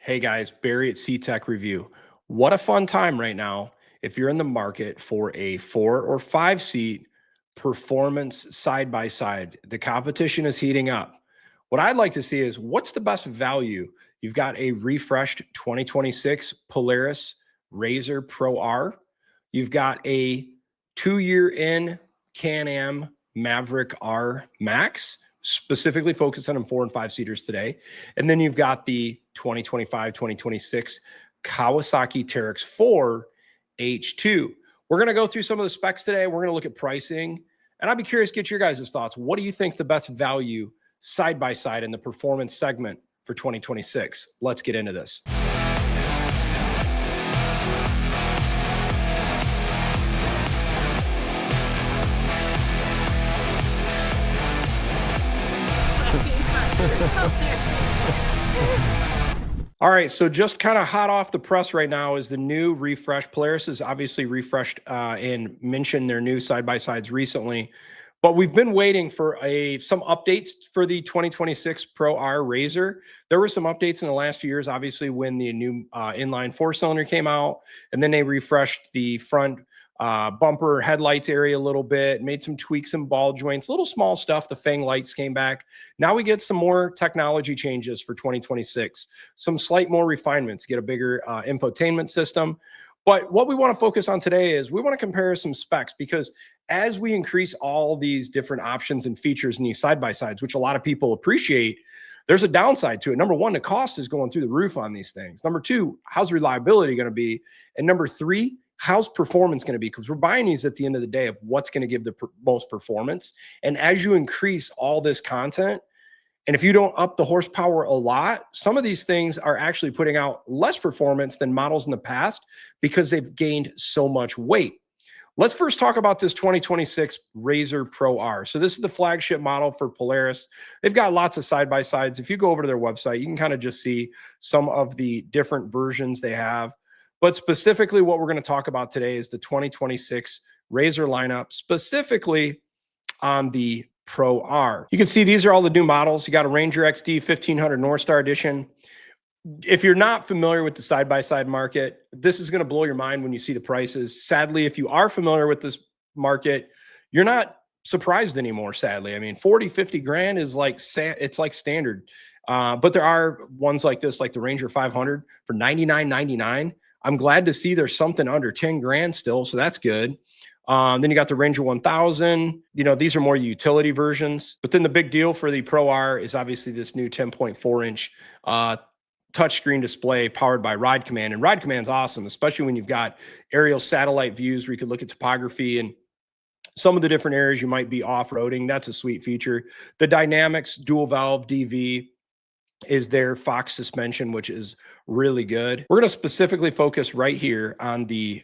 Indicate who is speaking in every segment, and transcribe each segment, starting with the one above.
Speaker 1: Hey guys, Barry at CTech-review. What a fun time right now if you're in the market for a 4 or 5 seat performance side by side. The competition is heating up. What I'd like to see is what's the best value? You've got a refreshed 2026 Polaris RZR Pro R. You've got a 2-year in Can-Am Maverick R Max, specifically focused on 4 and 5 seaters today. And then you've got the 2025, 2026 Kawasaki Teryx4 H2. We're going to go through some of the specs today. We're going to look at pricing. And I'd be curious to get your guys' thoughts. What do you think is the best value side by side in the performance segment for 2026? Let's get into this. All right, so just kind of hot off the press right now is the new refresh. Polaris has obviously refreshed and mentioned their new side-by-sides recently, but we've been waiting for some updates for the 2026 Pro R RZR. There were some updates in the last few years, obviously, when the new inline 4-cylinder came out, and then they refreshed the front bumper headlights area a little bit, made some tweaks and ball joints, little small stuff. The Fang lights came back. Now we get some more technology changes for 2026, some slight more refinements, get a bigger infotainment system. But what we want to focus on today is we want to compare some specs, because as we increase all these different options and features in these side-by-sides, which a lot of people appreciate, there's a downside to it. Number one, the cost is going through the roof on these things. Number two, how's reliability going to be? And number three, how's performance going to be? Because we're buying these at the end of the day of what's going to give the most performance. And as you increase all this content, and if you don't up the horsepower a lot, some of these things are actually putting out less performance than models in the past because they've gained so much weight. Let's first talk about this 2026 RZR Pro R. So this is the flagship model for Polaris. They've got lots of side-by-sides. If you go over to their website, you can kind of just see some of the different versions they have. But specifically what we're going to talk about today is the 2026 RZR lineup, specifically on the Pro R. You can see these are all the new models. You got a Ranger XD 1500 Northstar Edition. If you're not familiar with the side-by-side market, this is going to blow your mind when you see the prices. Sadly, if you are familiar with this market, you're not surprised anymore, sadly. I mean, 40, 50 grand is like, it's like standard. But there are ones like this, like the Ranger 500 for $99.99. I'm glad to see there's something under 10 grand still, so that's good. Then you got the Ranger 1000. You know, these are more utility versions. But then the big deal for the Pro R is obviously this new 10.4-inch touchscreen display powered by Ride Command. And Ride Command's awesome, especially when you've got aerial satellite views where you could look at topography and some of the different areas you might be off-roading. That's a sweet feature. The Dynamics dual valve DV is their Fox suspension, which is really good. We're going to specifically focus right here on the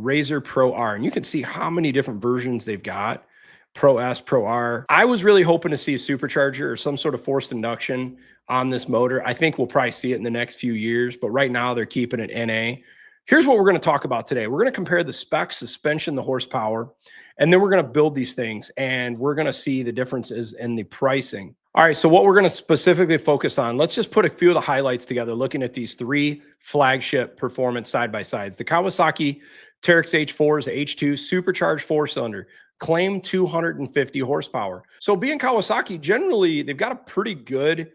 Speaker 1: RZR Pro R, and you can see how many different versions they've got. Pro S, Pro R. I was really hoping to see a supercharger or some sort of forced induction on this motor. I think we'll probably see it in the next few years, but right now they're keeping it NA. Here's what we're going to talk about today. We're going to compare the specs, suspension, the horsepower, and then we're going to build these things, and we're going to see the differences in the pricing. All right, so what we're going to specifically focus on, let's just put a few of the highlights together, looking at these three flagship performance side-by-sides. The Kawasaki Teryx H4's H2 supercharged 4-cylinder, claimed 250 horsepower. So being Kawasaki, generally, they've got a pretty good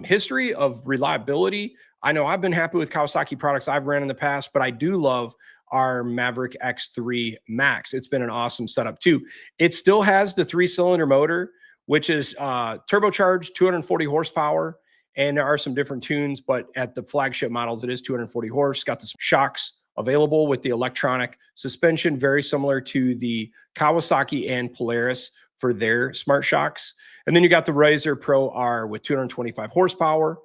Speaker 1: history of reliability. I know I've been happy with Kawasaki products I've ran in the past, but I do love our Maverick X3 Max. It's been an awesome setup too. It still has the 3-cylinder motor, which is turbocharged, 240 horsepower, and there are some different tunes, but at the flagship models, it is 240 horse. Got the shocks available with the electronic suspension, very similar to the Kawasaki and Polaris for their smart shocks. And then you got the RZR Pro R with 225 horsepower.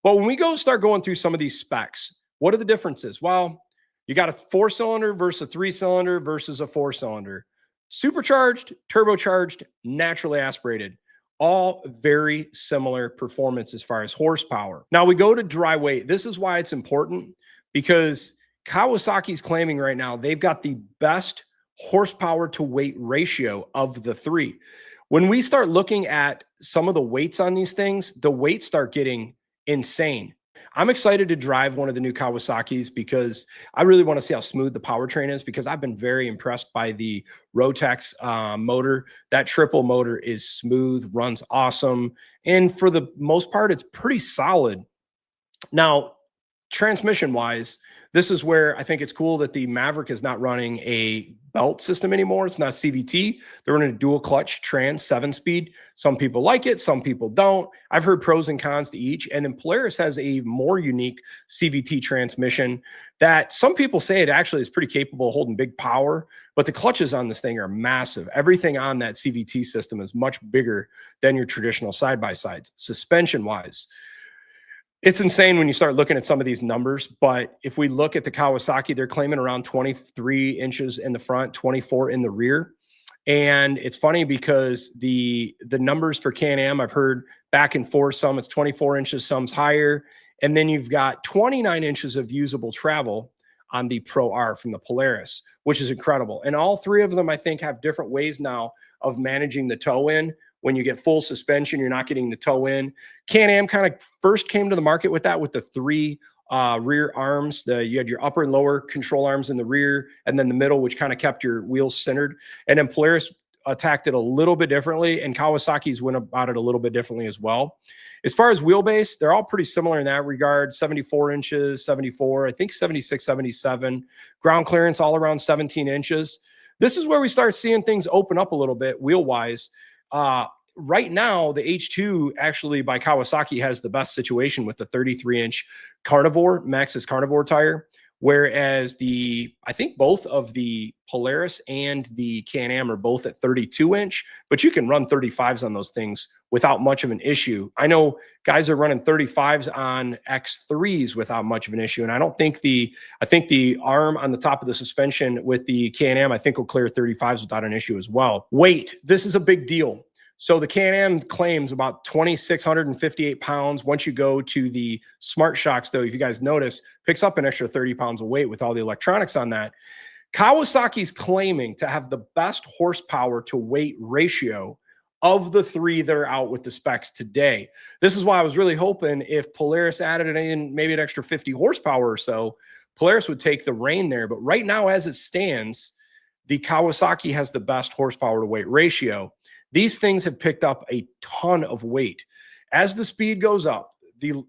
Speaker 1: But when we start going through some of these specs, what are the differences? Well, you got a 4-cylinder versus a 3-cylinder versus a 4-cylinder. Supercharged, turbocharged, naturally aspirated. All very similar performance as far as horsepower. Now we go to dry weight. This is why it's important, because Kawasaki's claiming right now they've got the best horsepower to weight ratio of the three. When we start looking at some of the weights on these things, the weights start getting insane. I'm excited to drive one of the new Kawasaki's because I really want to see how smooth the powertrain is, because I've been very impressed by the Rotax motor. That triple motor is smooth, runs awesome. And for the most part, it's pretty solid. Now, transmission wise, this is where I think it's cool that the Maverick is not running a belt system anymore. It's not CVT. They're running a dual clutch trans 7-speed. Some people like it, some people don't. I've heard pros and cons to each. And then Polaris has a more unique CVT transmission that some people say it actually is pretty capable of holding big power, but the clutches on this thing are massive. Everything on that CVT system is much bigger than your traditional side-by-sides. Suspension wise, it's insane when you start looking at some of these numbers, but if we look at the Kawasaki, they're claiming around 23 inches in the front, 24 in the rear. And it's funny because the numbers for Can-Am, I've heard back and forth, some it's 24 inches, some's higher. And then you've got 29 inches of usable travel on the Pro R from the Polaris, which is incredible. And all three of them, I think, have different ways now of managing the toe in. When you get full suspension, you're not getting the toe in. Can-Am kind of first came to the market with that, with the three rear arms. You had your upper and lower control arms in the rear, and then the middle, which kind of kept your wheels centered. And then Polaris attacked it a little bit differently, and Kawasaki's went about it a little bit differently as well. As far as wheelbase, they're all pretty similar in that regard. 74 inches, 74, I think 76, 77. Ground clearance all around 17 inches. This is where we start seeing things open up a little bit wheel-wise. Right now, the H2 actually by Kawasaki has the best situation with the 33-inch Carnivore, Maxxis Carnivore tire, whereas I think both of the Polaris and the Can-Am are both at 32-inch, but you can run 35s on those things without much of an issue. I know guys are running 35s on X3s without much of an issue, and I think the arm on the top of the suspension with the Can-Am, I think will clear 35s without an issue as well. Weight, this is a big deal. So the Can-Am claims about 2,658 pounds. Once you go to the Smart Shocks, though, if you guys notice, picks up an extra 30 pounds of weight with all the electronics on that. Kawasaki's claiming to have the best horsepower to weight ratio of the three that are out with the specs today. This is why I was really hoping if Polaris added in maybe an extra 50 horsepower or so, Polaris would take the reign there. But right now, as it stands, the Kawasaki has the best horsepower to weight ratio. These things have picked up a ton of weight. As the speed goes up, the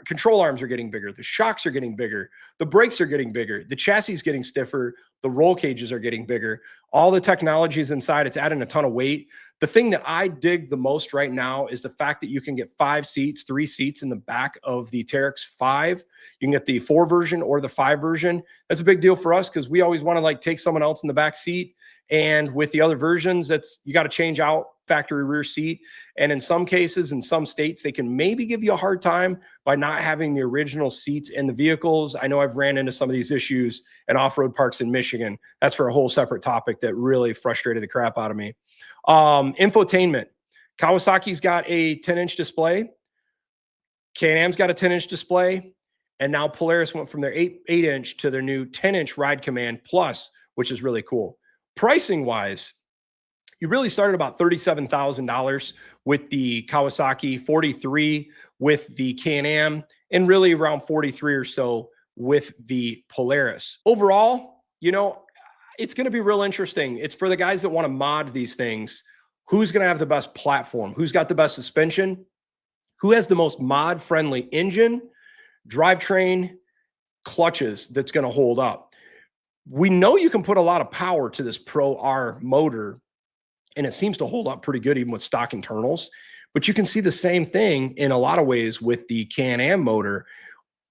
Speaker 1: control arms are getting bigger, the shocks are getting bigger, the brakes are getting bigger, the chassis is getting stiffer, the roll cages are getting bigger. All the technologies inside, it's adding a ton of weight. The thing that I dig the most right now is the fact that you can get 3 seats in the back of the Teryx 5. You can get the 4 version or the 5 version. That's a big deal for us because we always want to like take someone else in the back seat. And with the other versions, you got to change out factory rear seat. And in some cases, in some states, they can maybe give you a hard time by not having the original seats in the vehicles. I know I've ran into some of these issues in off-road parks in Michigan. That's for a whole separate topic that really frustrated the crap out of me. Infotainment. Kawasaki's got a 10-inch display. Can-Am's got a 10-inch display. And now Polaris went from their 8-inch to their new 10-inch Ride Command Plus, which is really cool. Pricing wise, you really started about $37,000 with the Kawasaki, $43,000 with the Can-Am, and really around $43,000 or so with the Polaris. Overall, you know, it's going to be real interesting. It's for the guys that want to mod these things. Who's going to have the best platform? Who's got the best suspension? Who has the most mod-friendly engine, drivetrain, clutches that's going to hold up? We know you can put a lot of power to this Pro R motor, and it seems to hold up pretty good even with stock internals. But you can see the same thing in a lot of ways with the Can-Am motor.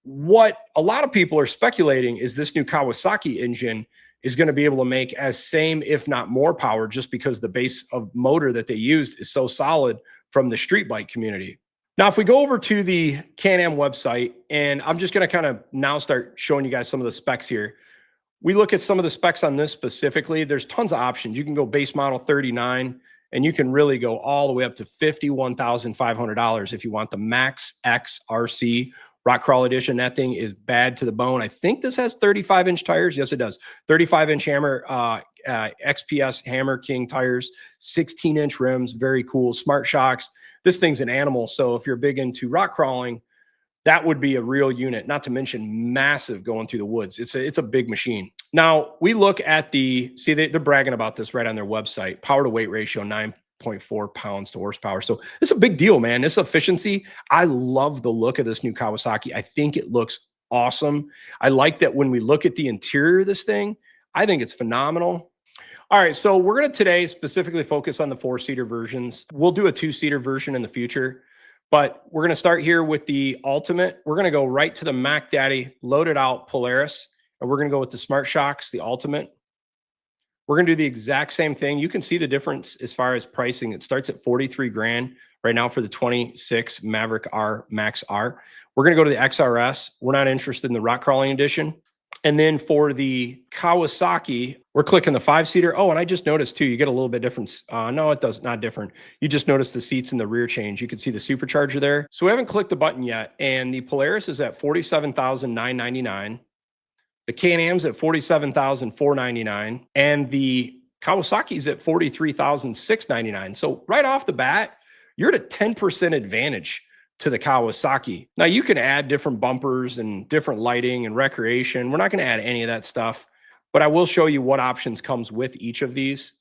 Speaker 1: What a lot of people are speculating is this new Kawasaki engine is going to be able to make as same, if not more power, just because the base of motor that they used is so solid from the street bike community. Now, if we go over to the Can-Am website, and I'm just going to kind of now start showing you guys some of the specs here. We look at some of the specs on this specifically. There's tons of options. You can go base model 39, and you can really go all the way up to $51,500 if you want the Max X RC Rock Crawl Edition. That thing is bad to the bone. I think this has 35-inch tires. Yes, it does. 35-inch Hammer XPS Hammer King tires, 16-inch rims, very cool. Smart shocks. This thing's an animal. So if you're big into rock crawling, That would be a real unit, not to mention massive going through the woods. It's a big machine. Now we look at they're bragging about this right on their website. Power to weight ratio, 9.4 pounds to horsepower. So it's a big deal, man. This efficiency. I love the look of this new Kawasaki. I think it looks awesome. I like that when we look at the interior of this thing, I think it's phenomenal. All right, so we're going to today specifically focus on the 4-seater versions. We'll do a 2-seater version in the future, but we're going to start here with the Ultimate. We're going to go right to the Mac Daddy loaded out Polaris, and we're going to go with the Smart Shocks, the Ultimate. We're going to do the exact same thing. You can see the difference as far as pricing. It starts at 43 grand right now for the 26 Maverick R Max R. We're going to go to the XRS. We're not interested in the rock crawling edition. And then for the Kawasaki, we're clicking the 5-seater. Oh, and I just noticed too, you get a little bit different. No, it does not different. You just notice the seats in the rear change. You can see the supercharger there. So we haven't clicked the button yet. And the Polaris is at $47,999. The Can-Am's at $47,499. And the Kawasaki's at $43,699. So right off the bat, you're at a 10% advantage to the Kawasaki. Now you can add different bumpers and different lighting and recreation. We're not going to add any of that stuff, but I will show you what options comes with each of these.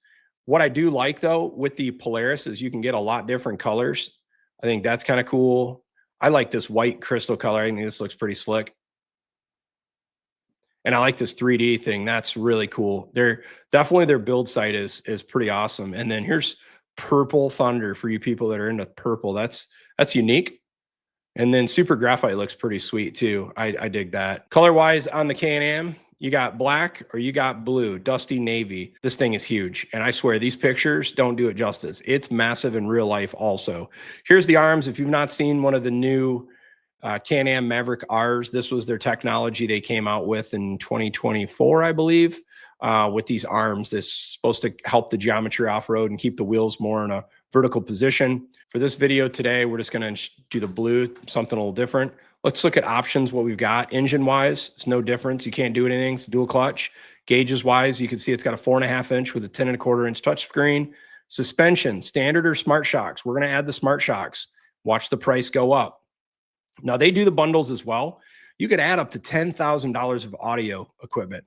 Speaker 1: What I do like though with the Polaris is you can get a lot different colors. I think that's kind of cool. I like this white crystal color. I think this looks pretty slick. And I like this 3D thing. That's really cool. They're definitely, their build site is pretty awesome. And then here's Purple Thunder for you people that are into purple. That's unique. And then Super Graphite looks pretty sweet too. I dig that. Color-wise on the Can-Am, you got black or you got blue, dusty navy. This thing is huge. And I swear these pictures don't do it justice. It's massive in real life also. Here's the arms. If you've not seen one of the new Can-Am Maverick Rs, this was their technology they came out with in 2024, I believe, with these arms. This is supposed to help the geometry off-road and keep the wheels more in a vertical position. For this video today, we're just going to do the blue, something a little different. Let's look at options, what we've got. Engine-wise, it's no difference. You can't do anything. It's dual clutch. Gauges-wise, you can see it's got a 4.5 inch with a 10.25 inch touchscreen. Suspension, standard or Smart Shocks. We're going to add the Smart Shocks. Watch the price go up. Now, they do the bundles as well. You could add up to $10,000 of audio equipment.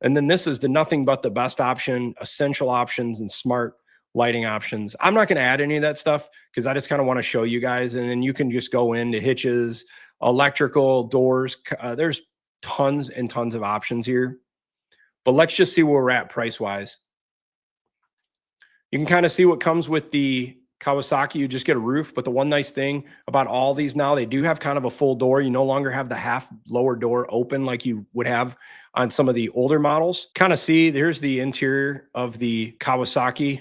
Speaker 1: And then this is the nothing but the best option, essential options, and smart lighting options. I'm not going to add any of that stuff because I just kind of want to show you guys. And then you can just go into hitches, electrical, doors. There's tons and tons of options here. But let's just see where we're at price-wise. You can kind of see what comes with the Kawasaki. You just get a roof. But the one nice thing about all these now, they do have kind of a full door. You no longer have the half lower door open like you would have on some of the older models. Kind of see, there's the interior of the Kawasaki.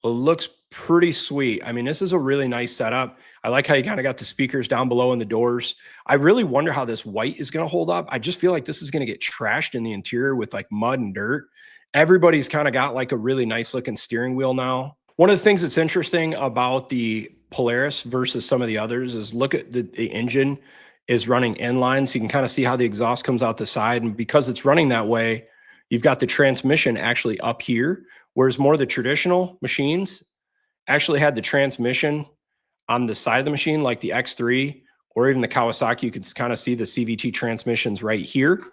Speaker 1: It looks pretty sweet. I mean, this is a really nice setup. I like how you kind of got the speakers down below in the doors. I really wonder how this white is going to hold up. I just feel like this is going to get trashed in the interior with like mud and dirt. Everybody's kind of got like a really nice looking steering wheel now. One of the things that's interesting about the Polaris versus some of the others is look at the engine is running inline. So you can kind of see how the exhaust comes out the side. And because it's running that way, you've got the transmission actually up here, whereas more of the traditional machines actually had the transmission on the side of the machine, like the X3 or even the Kawasaki. You can kind of see the CVT transmissions right here.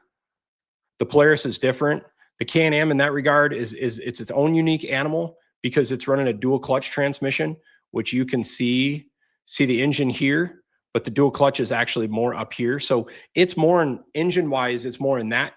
Speaker 1: The Polaris is different. The Can-Am in that regard is it's its own unique animal because it's running a dual clutch transmission, which you can see the engine here, but the dual clutch is actually more up here. So it's more in engine-wise, it's more in that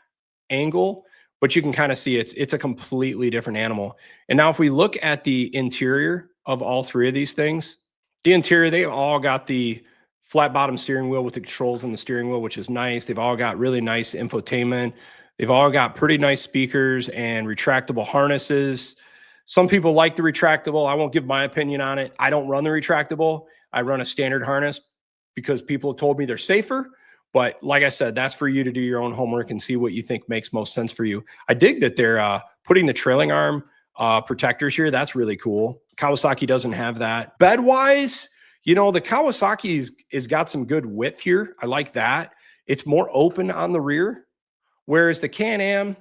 Speaker 1: angle, but you can kind of see it's a completely different animal. And now if we look at the interior of all three of these things, the interior, they all got the flat bottom steering wheel with the controls in the steering wheel, which is nice. They've all got really nice infotainment. They've all got pretty nice speakers and retractable harnesses. Some people like the retractable. I won't give my opinion on it. I don't run the retractable. I run a standard harness because people have told me they're safer. But like I said, that's for you to do your own homework and see what you think makes most sense for you. I dig that they're putting the trailing arm protectors here. That's really cool. Kawasaki doesn't have that. Bed-wise, you know, the Kawasaki is got some good width here. I like that. It's more open on the rear, whereas the Can-Am,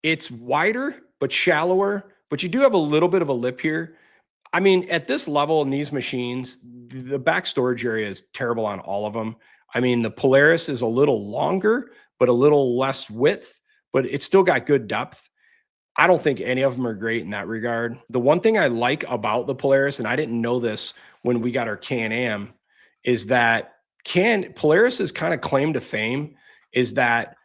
Speaker 1: it's wider but shallower. But you do have a little bit of a lip here. I mean, at this level in these machines, the back storage area is terrible on all of them. I mean, the Polaris is a little longer, but a little less width, but it's still got good depth. I don't think any of them are great in that regard. The one thing I like about the Polaris, and I didn't know this when we got our Can-Am, is that Polaris's kind of claim to fame is that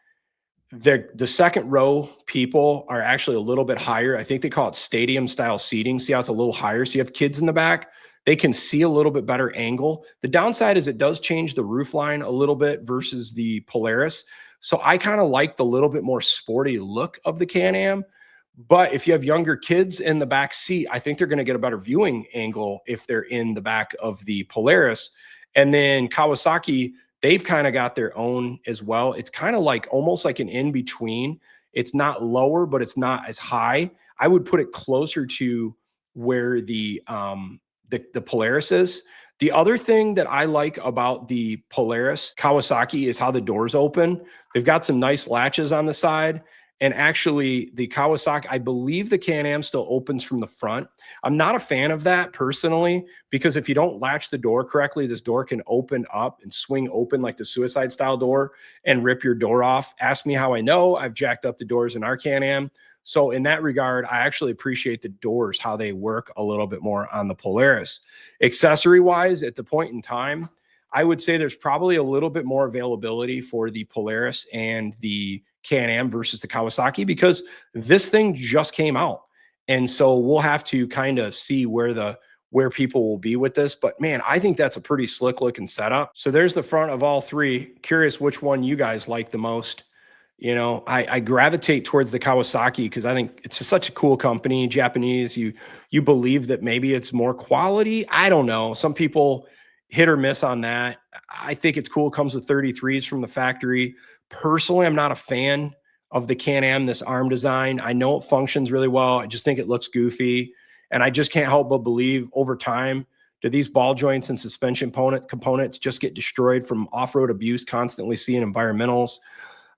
Speaker 1: the second row people are actually a little bit higher. I think they call it stadium style seating. See how it's a little higher? So you have kids in the back. They can see a little bit better angle. The downside is it does change the roof line a little bit versus the Polaris. So I kind of like the little bit more sporty look of the Can-Am. But if you have younger kids in the back seat, I think they're going to get a better viewing angle if they're in the back of the Polaris. And then Kawasaki, they've kind of got their own as well. It's kind of like almost like an in between. It's not lower, but it's not as high. I would put it closer to where the Polaris is. The other thing that I like about the Polaris Kawasaki is how the doors open. They've got some nice latches on the side. And actually, the Kawasaki, I believe the Can-Am still opens from the front. I'm not a fan of that personally, because if you don't latch the door correctly, this door can open up and swing open like the suicide style door and rip your door off. Ask me how I know. I've jacked up the doors in our Can-Am. So in that regard, I actually appreciate the doors, how they work a little bit more on the Polaris. Accessory-wise, at the point in time, I would say there's probably a little bit more availability for the Polaris and the Can-Am versus the Kawasaki, because this thing just came out. And so we'll have to kind of see where people will be with this. But man, I think that's a pretty slick looking setup. So there's the front of all three. Curious which one you guys like the most. You know, I gravitate towards the Kawasaki because I think it's such a cool company. Japanese, you believe that maybe it's more quality. I don't know. Some people hit or miss on that. I think it's cool. It comes with 33s from the factory. Personally, I'm not a fan of the Can-Am, this arm design. I know it functions really well. I just think it looks goofy. And I just can't help but believe over time, do these ball joints and suspension components just get destroyed from off-road abuse, constantly seeing environmentals?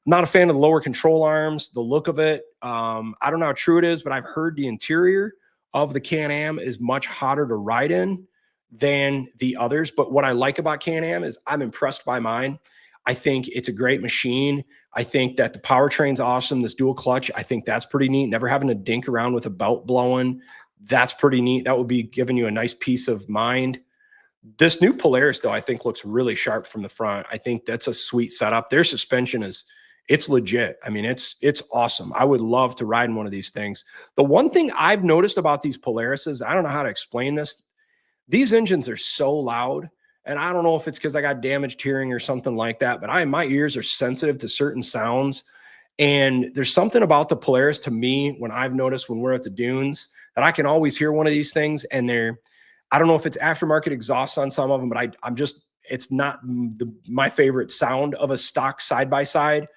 Speaker 1: I'm not a fan of the lower control arms, the look of it. I don't know how true it is, but I've heard the interior of the Can-Am is much hotter to ride in than the others. But what I like about Can-Am is I'm impressed by mine. I think it's a great machine. I think that the powertrain's awesome. This dual clutch, I think that's pretty neat. Never having to dink around with a belt blowing, that's pretty neat. That would be giving you a nice peace of mind. This new Polaris, though, I think looks really sharp from the front. I think that's a sweet setup. Their suspension it's legit. I mean, it's awesome. I would love to ride in one of these things. The one thing I've noticed about these Polarises, I don't know how to explain this. These engines are so loud. And I don't know if it's because I got damaged hearing or something like that, but my ears are sensitive to certain sounds. And there's something about the Polaris to me when I've noticed when we're at the dunes that I can always hear one of these things. And I don't know if it's aftermarket exhaust on some of them, but it's not my favorite sound of a stock side-by-side.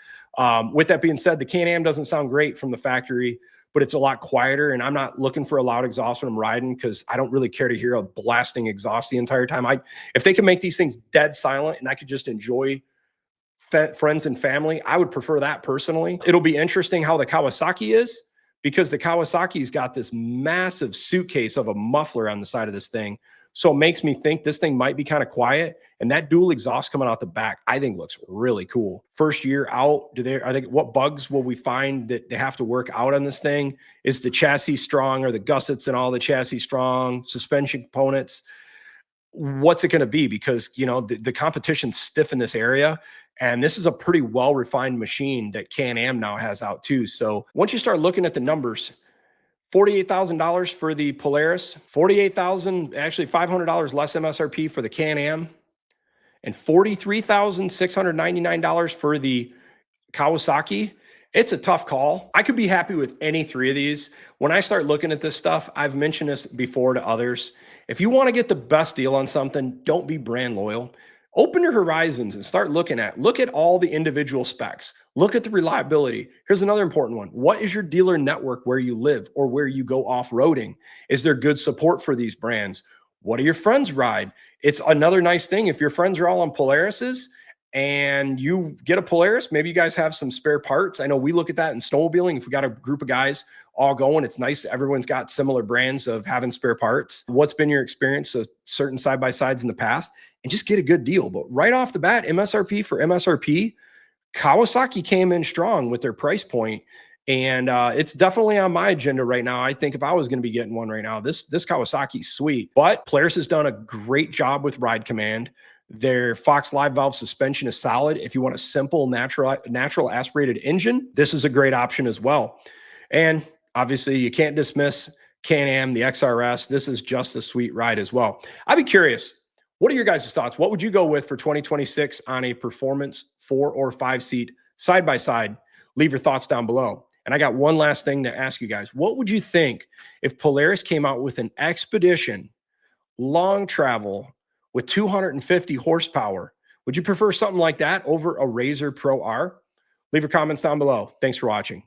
Speaker 1: With that being said, the Can-Am doesn't sound great from the factory, but it's a lot quieter. And I'm not looking for a loud exhaust when I'm riding because I don't really care to hear a blasting exhaust the entire time. If they can make these things dead silent and I could just enjoy friends and family, I would prefer that personally. It'll be interesting how the Kawasaki is, because the Kawasaki's got this massive suitcase of a muffler on the side of this thing. So it makes me think this thing might be kind of quiet. And that dual exhaust coming out the back, I think looks really cool. First year out, what bugs will we find that they have to work out on this thing? Is the chassis strong? Are the gussets and all the chassis strong? Suspension components? What's it going to be? Because, you know, the competition's stiff in this area. And this is a pretty well-refined machine that Can-Am now has out too. So once you start looking at the numbers, $48,000 for the Polaris, $48,000, actually $500 less MSRP for the Can-Am, and $43,699 for the Kawasaki. It's a tough call. I could be happy with any three of these. When I start looking at this stuff, I've mentioned this before to others. If you want to get the best deal on something, don't be brand loyal. Open your horizons and start look at all the individual specs. Look at the reliability. Here's another important one. What is your dealer network where you live or where you go off-roading? Is there good support for these brands? What do your friends ride? It's another nice thing. If your friends are all on Polarises and you get a Polaris, maybe you guys have some spare parts. I know we look at that in snowmobiling. If we got a group of guys all going, it's nice. Everyone's got similar brands of having spare parts. What's been your experience of certain side-by-sides in the past? and just get a good deal. But right off the bat, MSRP for MSRP, Kawasaki came in strong with their price point, and it's definitely on my agenda right now. I think if I was going to be getting one right now, this Kawasaki's sweet. But Polaris has done a great job with ride command. Their Fox live valve suspension is solid. If you want a simple natural aspirated engine, this is a great option as well. And obviously, you can't dismiss Can-Am, the XRS. This is just a sweet ride as well. I'd be curious, what are your guys' thoughts? What would you go with for 2026 on a performance 4 or 5 seat side by side? Leave your thoughts down below. And I got one last thing to ask you guys. What would you think if Polaris came out with an Expedition long travel with 250 horsepower? Would you prefer something like that over a RZR Pro R? Leave your comments down below. Thanks for watching.